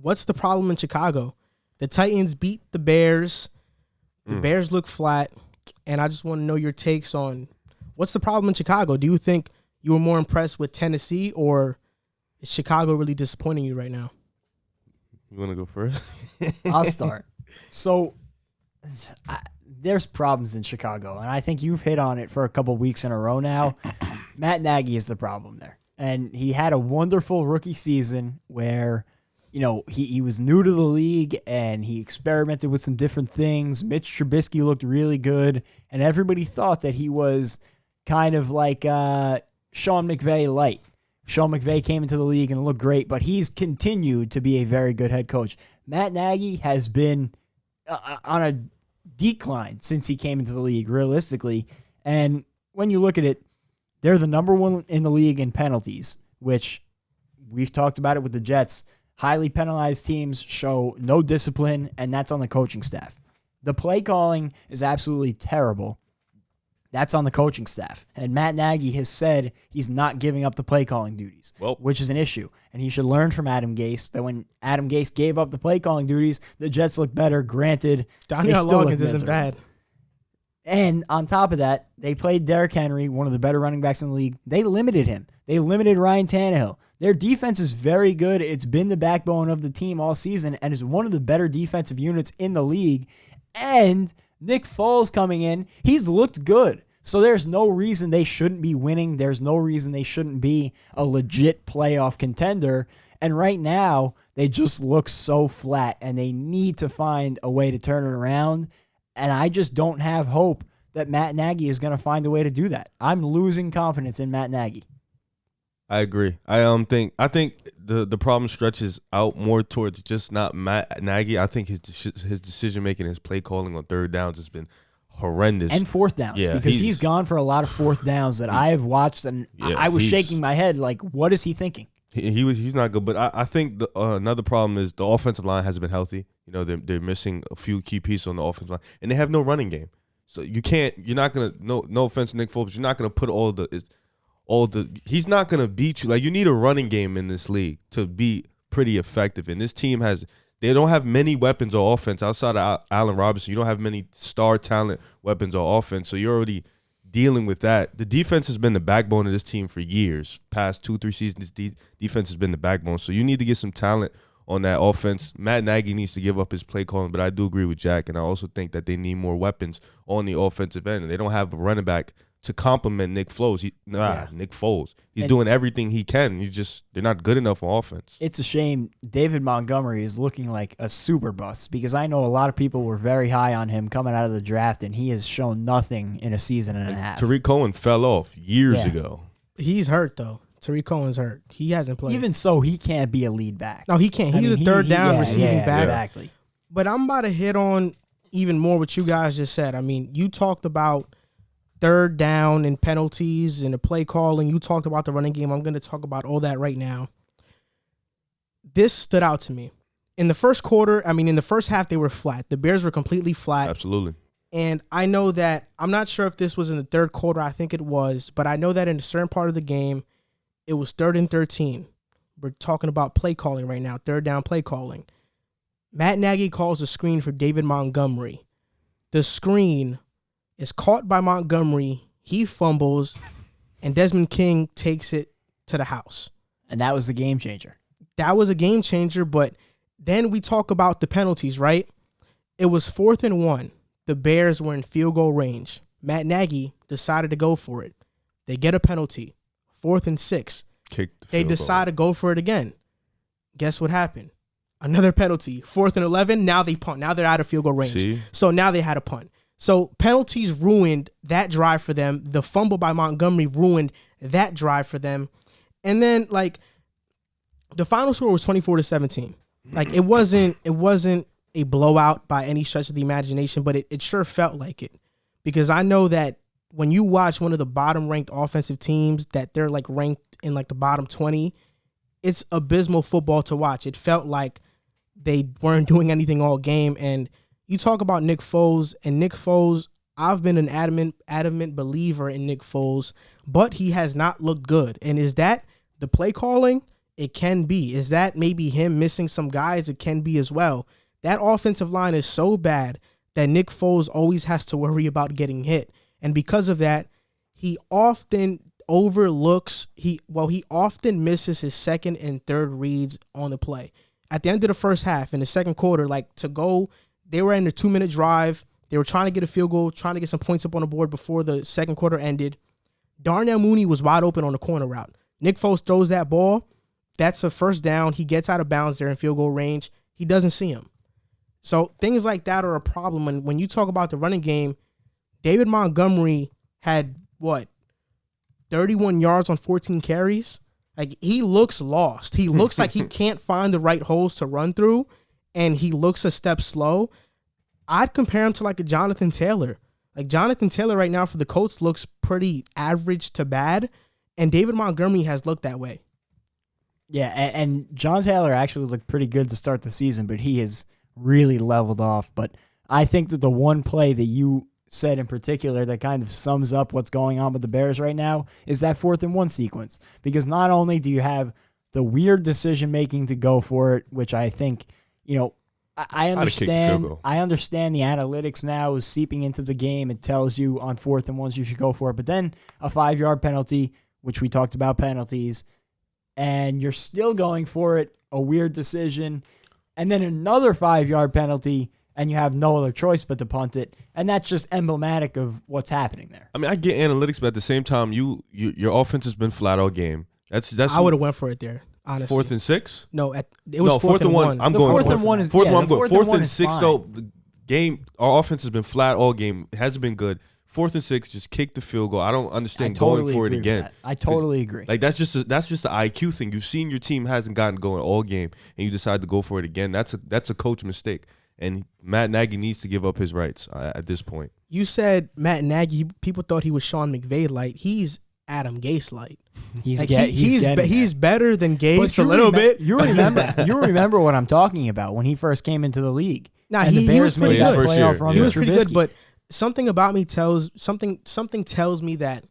what's the problem in Chicago? The Titans beat the Bears. The Bears look flat. And I just want to know your takes on what's the problem in Chicago? Do you think you were more impressed with Tennessee, or is Chicago really disappointing you right now? You want to go first? I'll start. So there's problems in Chicago, and I think you've hit on it for a couple weeks in a row now. Matt Nagy is the problem there. And he had a wonderful rookie season where, you know, he was new to the league and he experimented with some different things. Mitch Trubisky looked really good, and everybody thought that he was kind of like Sean McVay light. Sean McVay came into the league and looked great, but he's continued to be a very good head coach. Matt Nagy has been on a decline since he came into the league, realistically. And when you look at it, they're the number one in the league in penalties, which we've talked about it with the Jets. Highly penalized teams show no discipline, and that's on the coaching staff. The play calling is absolutely terrible. That's on the coaching staff. And Matt Nagy has said he's not giving up the play calling duties, which is an issue. And he should learn from Adam Gase that when Adam Gase gave up the play calling duties, the Jets look better. Granted, Daniel Loggins isn't bad. And on top of that, they played Derrick Henry, one of the better running backs in the league. They limited him. They limited Ryan Tannehill. Their defense is very good. It's been the backbone of the team all season and is one of the better defensive units in the league. And Nick Foles coming in, he's looked good. So there's no reason they shouldn't be winning. There's no reason they shouldn't be a legit playoff contender. And right now, they just look so flat, and they need to find a way to turn it around. And I just don't have hope that Matt Nagy is going to find a way to do that. I'm losing confidence in Matt Nagy. I agree. I think the problem stretches out more towards just not Matt Nagy. I think his decision making, his play calling on third downs has been horrendous. And fourth downs, because he's gone for a lot of fourth downs that I have watched, and I was shaking my head like, what is he thinking? He's not good, but I think another problem is the offensive line hasn't been healthy. You know, they're missing a few key pieces on the offensive line, and they have no running game. So you're not gonna, no offense to Nick Foles, you're not gonna put he's not gonna beat you. Like, you need a running game in this league to be pretty effective. And this team they don't have many weapons on offense outside of Allen Robinson. You don't have many star talent weapons on offense, so you're already dealing with that. The defense has been the backbone of this team for years. Past 2-3 seasons, defense has been the backbone. So you need to get some talent on that offense. Matt Nagy needs to give up his play calling, but I do agree with Jack, and I also think that they need more weapons on the offensive end. And they don't have a running back to complement Nick Foles. Nick Foles. He's doing everything he can. They're not good enough on offense. It's a shame David Montgomery is looking like a super bust, because I know a lot of people were very high on him coming out of the draft, and he has shown nothing in a season and a half. Tariq Cohen fell off years ago. He's hurt, though. Tariq Cohen's hurt. He hasn't played. Even so, he can't be a lead back. No, he can't. He's a third down receiving back. Exactly. But I'm about to hit on even more what you guys just said. I mean, you talked about third down and penalties and the play calling. You talked about the running game. I'm going to talk about all that right now. This stood out to me. In the first half, they were flat. The Bears were completely flat. Absolutely. And I know that, I'm not sure if this was in the third quarter. I think it was. But I know that in a certain part of the game, it was 3rd and 13. We're talking about play calling right now, third down play calling. Matt Nagy calls a screen for David Montgomery. The screen is caught by Montgomery. He fumbles, and Desmond King takes it to the house. And that was the game changer. That was a game changer, but then we talk about the penalties, right? It was 4th and 1. The Bears were in field goal range. Matt Nagy decided to go for it. They get a penalty. 4th and 6. They decide to go for it again. Guess what happened? Another penalty. 4th and 11. Now they punt. Now they're out of field goal range. See? So now they had a punt. So penalties ruined that drive for them. The fumble by Montgomery ruined that drive for them. And then, like, the final score was 24-17. Like, it wasn't a blowout by any stretch of the imagination, but it sure felt like it. Because I know that when you watch one of the bottom-ranked offensive teams that they're, like, ranked in, like, the bottom 20, it's abysmal football to watch. It felt like they weren't doing anything all game. And you talk about Nick Foles, and Nick Foles, I've been an adamant believer in Nick Foles, but he has not looked good. And is that the play calling? It can be. Is that maybe him missing some guys? It can be as well. That offensive line is so bad that Nick Foles always has to worry about getting hit. And because of that, he often he often misses his second and third reads on the play. At the end of the first half, in the second quarter, they were in a 2-minute drive. They were trying to get a field goal, trying to get some points up on the board before the second quarter ended. Darnell Mooney was wide open on the corner route. Nick Foles throws that ball. That's a first down. He gets out of bounds there in field goal range. He doesn't see him. So things like that are a problem. And when you talk about the running game, David Montgomery had, 31 yards on 14 carries? Like, he looks lost. He looks like he can't find the right holes to run through, and he looks a step slow. I'd compare him to like a Jonathan Taylor. Like, Jonathan Taylor right now for the Colts looks pretty average to bad, and David Montgomery has looked that way. Yeah, and John Taylor actually looked pretty good to start the season, but he has really leveled off. But I think that the one play that you said in particular that kind of sums up what's going on with the Bears right now is that 4th and 1 sequence. Because not only do you have the weird decision-making to go for it, which I think, I understand the analytics now is seeping into the game. It tells you on 4th and 1s you should go for it. But then a 5-yard penalty, which we talked about penalties, and you're still going for it, a weird decision, and then another 5-yard penalty, and you have no other choice but to punt it. And that's just emblematic of what's happening there. I mean, I get analytics, but at the same time, your offense has been flat all game. That's I would have went for it there, honestly. 4th and 6? No, it was 4th and 1. I'm going 4th and 1 is 4th and 1. I'm going 4th and 6 fine. though. The game, our offense has been flat all game. It hasn't been good. 4th and 6, just kick the field goal. I don't understand going for it again. I totally agree. Like, that's just the IQ thing. You've seen your team hasn't gotten going all game, and you decide to go for it again. That's a coach mistake, and Matt Nagy needs to give up his rights at this point. You said Matt Nagy. People thought he was Sean McVay light. He's Adam Gase light. He's better than Gase a little bit. You remember what I'm talking about when he first came into the league. Nah, and the Bears made that playoff run. He was pretty good, but something about me tells me that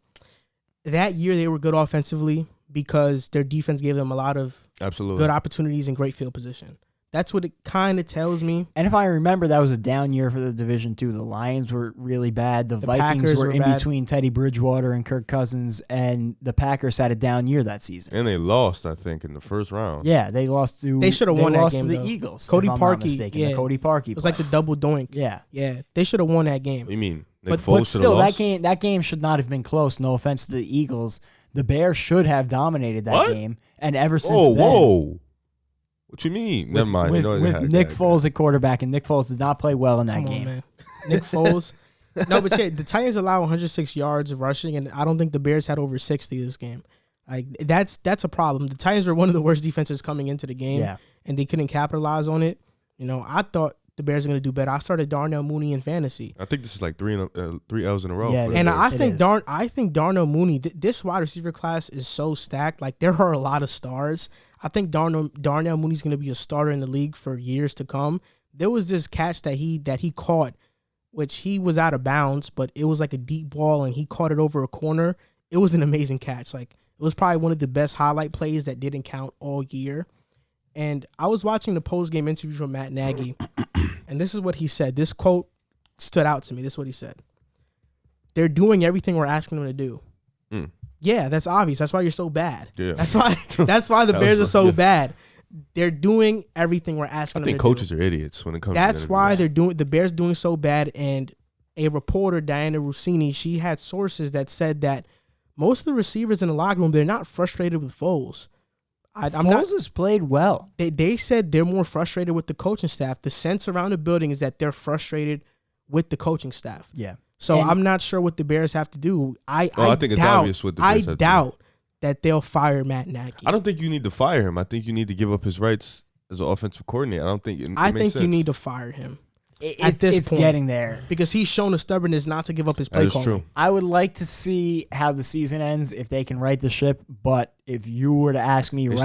year they were good offensively because their defense gave them a lot of good opportunities and great field position. That's what it kind of tells me. And if I remember, that was a down year for the division too. The Lions were really bad. The Vikings Packers were in bad. Between Teddy Bridgewater and Kirk Cousins, and the Packers had a down year that season. And they lost, I think, in the first round. Yeah, they lost to. They should have won that game. To the though. Eagles. Cody if I'm Parkey, not mistaken. yeah, The Cody Parkey. It was like the double doink. Yeah. They should have won that game. What do you mean? But still, that game should not have been close. No offense to the Eagles, the Bears should have dominated that game, and ever since then. Whoa. What you mean? Never mind. With Nick Foles at quarterback, and Nick Foles did not play well in that game. Man. Nick Foles. No, but the Titans allow 106 yards of rushing, and I don't think the Bears had over 60 this game. Like that's a problem. The Titans were one of the worst defenses coming into the game, and they couldn't capitalize on it. I thought the Bears are going to do better. I started Darnell Mooney in fantasy. I think this is like three L's in a row. Yeah, for and the Bears. I think Darnell Mooney. This wide receiver class is so stacked. Like, there are a lot of stars. I think Darnell Mooney's going to be a starter in the league for years to come. There was this catch that he caught, which he was out of bounds, but it was like a deep ball, and he caught it over a corner. It was an amazing catch. Like, it was probably one of the best highlight plays that didn't count all year. And I was watching the post-game interview from Matt Nagy, and this is what he said. This quote stood out to me. This is what he said. They're doing everything we're asking them to do. Yeah, that's obvious. That's why you're so bad. Yeah. That's why the Bears are so bad. They're doing everything we're asking them to do. I think coaches are idiots when it comes That's to why the Bears doing so bad. And a reporter, Diana Rossini, she had sources that said that most of the receivers in the locker room, they're not frustrated with Foles. Foles has played well. They said they're more frustrated with the coaching staff. The sense around the building is that they're frustrated with the coaching staff. Yeah. So I'm not sure what the Bears have to do. I think it's obvious what the Bears have to do. I doubt that they'll fire Matt Nagy. I don't think you need to fire him. I think you need to give up his rights as an offensive coordinator. I don't think it I makes think you sense. need to fire him. It's getting there. Because he's shown a stubbornness not to give up his play calling. True. I would like to see how the season ends if they can right the ship, but if you were to ask me right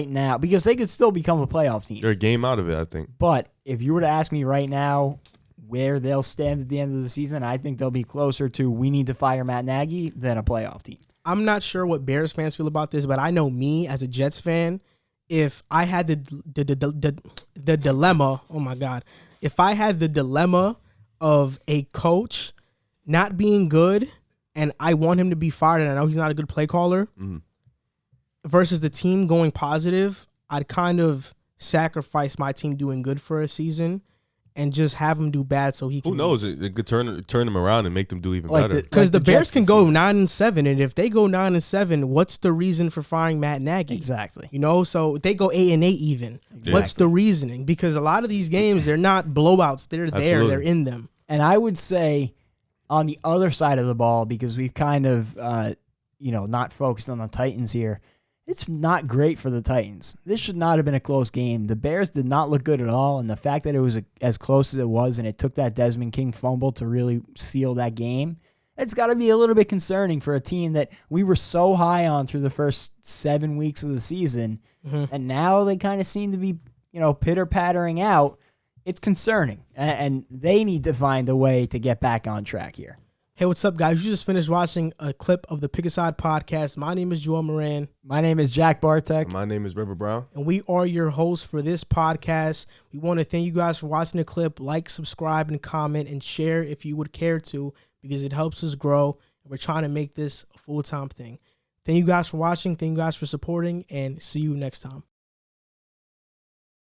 now, because they could still become a playoff team. They're a game out of it, I think. But if you were to ask me right now where they'll stand at the end of the season, I think they'll be closer to we need to fire Matt Nagy than a playoff team. I'm not sure what Bears fans feel about this, but I know me as a Jets fan, if I had the dilemma, oh my God, if I had the dilemma of a coach not being good and I want him to be fired and I know he's not a good play caller versus the team going positive, I'd kind of sacrifice my team doing good for a season and just have him do bad so he can. Who knows? It could turn them around and make them do even better. Because the Bears can go 9-7, and if they go 9-7, what's the reason for firing Matt Nagy? Exactly. You know, so if they go 8-8 even. Exactly. What's the reasoning? Because a lot of these games, they're not blowouts. They're there. Absolutely. They're in them. And I would say on the other side of the ball, because we've kind of, not focused on the Titans here, it's not great for the Titans. This should not have been a close game. The Bears did not look good at all, and the fact that it was as close as it was and it took that Desmond King fumble to really seal that game, it's got to be a little bit concerning for a team that we were so high on through the first 7 weeks of the season, and now they kind of seem to be, pitter-pattering out. It's concerning, and they need to find a way to get back on track here. Hey, what's up, guys? You just finished watching a clip of the Pick a Side podcast. My name is Joel Moran. My name is Jack Barteck. My name is River Brown. And we are your hosts for this podcast. We want to thank you guys for watching the clip. Like, subscribe, and comment, and share if you would care to, because it helps us grow. We're trying to make this a full-time thing. Thank you guys for watching. Thank you guys for supporting, and see you next time.